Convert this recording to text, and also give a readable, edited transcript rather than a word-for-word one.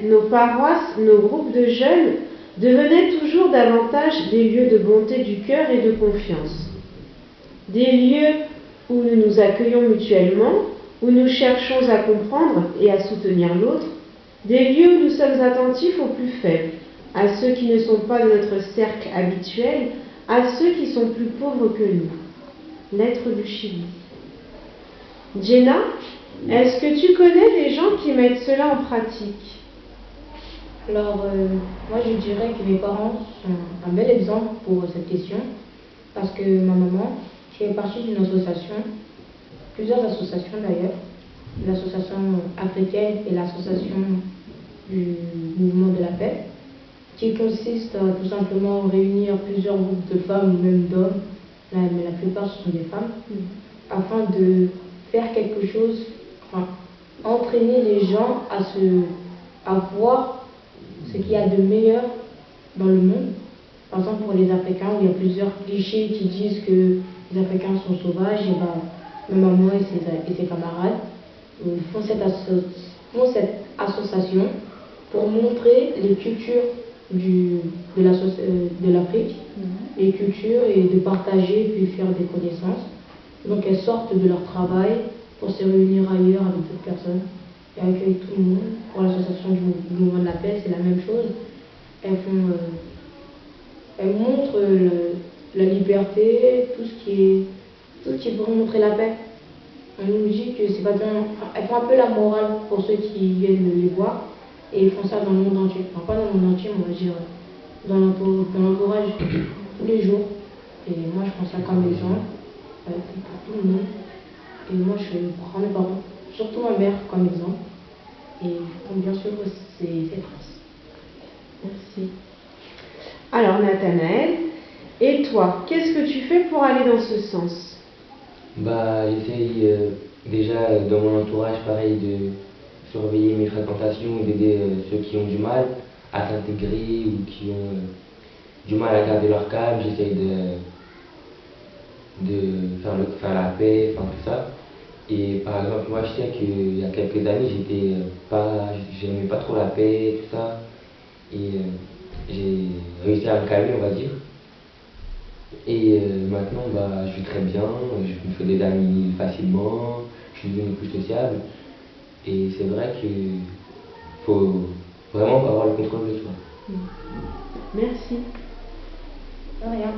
nos paroisses, nos groupes de jeunes devenaient toujours davantage des lieux de bonté du cœur et de confiance. Des lieux où nous nous accueillons mutuellement, où nous cherchons à comprendre et à soutenir l'autre, des lieux où nous sommes attentifs aux plus faibles, à ceux qui ne sont pas de notre cercle habituel, à ceux qui sont plus pauvres que nous. Lettre du Chili. Jenna, est-ce que tu connais des gens qui mettent cela en pratique? Alors, moi je dirais que mes parents sont un bel exemple pour cette question, parce que ma maman fait partie d'une association, plusieurs associations d'ailleurs, l'association africaine et l'association du mouvement de la paix, qui consiste à tout simplement réunir plusieurs groupes de femmes ou même d'hommes, mais la plupart ce sont des femmes, afin de faire quelque chose, enfin, entraîner les gens à voir ce qu'il y a de meilleur dans le monde. Par exemple, pour les Africains, où il y a plusieurs clichés qui disent que les Africains sont sauvages, et ben, même moi et ses camarades font cette association pour montrer les cultures de l'Afrique, les cultures, et de partager puis faire des connaissances. Donc elles sortent de leur travail pour se réunir ailleurs avec d'autres personnes et accueillir tout le monde. Pour l'association du mouvement de la paix, c'est la même chose. Elles montrent la liberté, tout ce qui est pour montrer la paix. On nous dit que c'est pas bien. Enfin, elles font un peu la morale pour ceux qui viennent les voir, et ils font ça dans le monde entier. Enfin, pas dans le monde entier, on va dire dans l'entourage tous les jours. Et moi, je prends ça comme exemple pour tout le monde. Et moi, je prends mes parents, surtout ma mère, comme exemple. Et je compte bien suivre ses traces. Merci. Alors, Nathanaël, et toi, qu'est-ce que tu fais pour aller dans ce sens? J'essaye déjà dans mon entourage, pareil, de surveiller mes fréquentations, d'aider ceux qui ont du mal à s'intégrer ou qui ont du mal à garder leur calme. J'essaye de faire la paix, enfin tout ça. Et par exemple, moi je sais qu'il y a quelques années, j'aimais pas trop la paix, tout ça. Et j'ai réussi à me calmer, on va dire. Et maintenant, je suis très bien, je me fais des amis facilement, je suis devenu plus sociable. Et c'est vrai qu'il faut vraiment avoir le contrôle de soi. Merci. De rien.